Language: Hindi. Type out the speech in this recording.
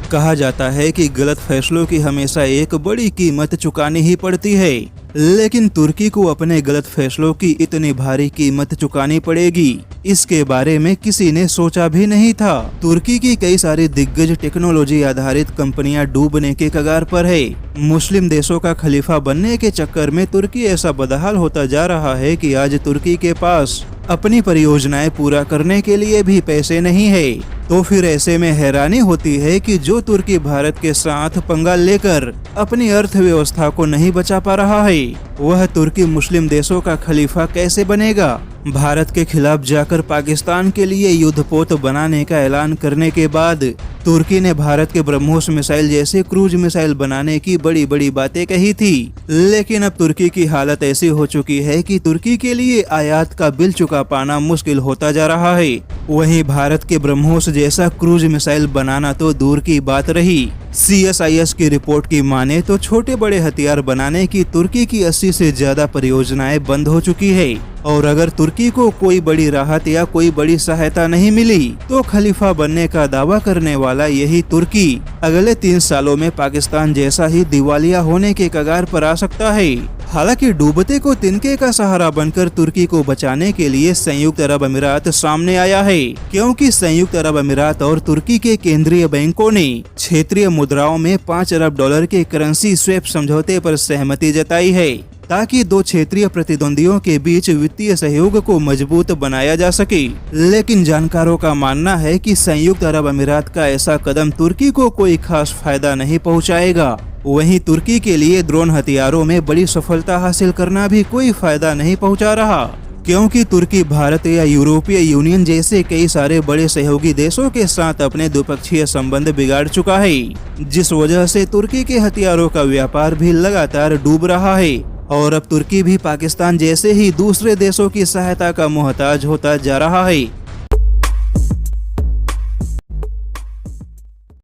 कहा जाता है कि गलत फैसलों की हमेशा एक बड़ी कीमत चुकानी ही पड़ती है, लेकिन तुर्की को अपने गलत फैसलों की इतनी भारी कीमत चुकानी पड़ेगी, इसके बारे में किसी ने सोचा भी नहीं था। तुर्की की कई सारी दिग्गज टेक्नोलॉजी आधारित कंपनियां डूबने के कगार पर है। मुस्लिम देशों का खलीफा बनने के चक्कर में तुर्की ऐसा बदहाल होता जा रहा है कि आज तुर्की के पास अपनी परियोजनाएं पूरा करने के लिए भी पैसे नहीं है। तो फिर ऐसे में हैरानी होती है कि जो तुर्की भारत के साथ पंगा लेकर अपनी अर्थव्यवस्था को नहीं बचा पा रहा है, वह तुर्की मुस्लिम देशों का खलीफा कैसे बनेगा। भारत के खिलाफ जाकर पाकिस्तान के लिए युद्धपोत बनाने का ऐलान करने के बाद तुर्की ने भारत के ब्रह्मोस मिसाइल जैसे क्रूज मिसाइल बनाने की बड़ी बड़ी बातें कही थी, लेकिन अब तुर्की की हालत ऐसी हो चुकी है कि तुर्की के लिए आयात का बिल चुका पाना मुश्किल होता जा रहा है। वहीं भारत के ब्रह्मोस जैसा क्रूज मिसाइल बनाना तो दूर की बात रही। CSIS की रिपोर्ट की माने तो छोटे बड़े हथियार बनाने की तुर्की की 80 से ज्यादा परियोजनाएं बंद हो चुकी है, और अगर तुर्की को कोई बड़ी राहत या कोई बड़ी सहायता नहीं मिली तो खलीफा बनने का दावा करने वाला यही तुर्की अगले 3 सालों में पाकिस्तान जैसा ही दिवालिया होने के कगार पर आ सकता है। हालांकि डूबते को तिनके का सहारा बनकर तुर्की को बचाने के लिए संयुक्त अरब अमीरात सामने आया है, क्योंकि संयुक्त अरब अमीरात और तुर्की के केंद्रीय बैंकों ने क्षेत्रीय मुद्राओं में $5 अरब के करेंसी स्वैप समझौते पर सहमति जताई है, ताकि दो क्षेत्रीय प्रतिद्वंदियों के बीच वित्तीय सहयोग को मजबूत बनाया जा सके। लेकिन जानकारों का मानना है कि संयुक्त अरब अमीरात का ऐसा कदम तुर्की को कोई खास फायदा नहीं पहुंचाएगा। वहीं तुर्की के लिए ड्रोन हथियारों में बड़ी सफलता हासिल करना भी कोई फायदा नहीं पहुंचा रहा, क्योंकि तुर्की भारत या यूरोपीय यूनियन जैसे कई सारे बड़े सहयोगी देशों के साथ अपने द्विपक्षीय संबंध बिगाड़ चुका है, जिस वजह से तुर्की के हथियारों का व्यापार भी लगातार डूब रहा है, और अब तुर्की भी पाकिस्तान जैसे ही दूसरे देशों की सहायता का मोहताज होता जा रहा है।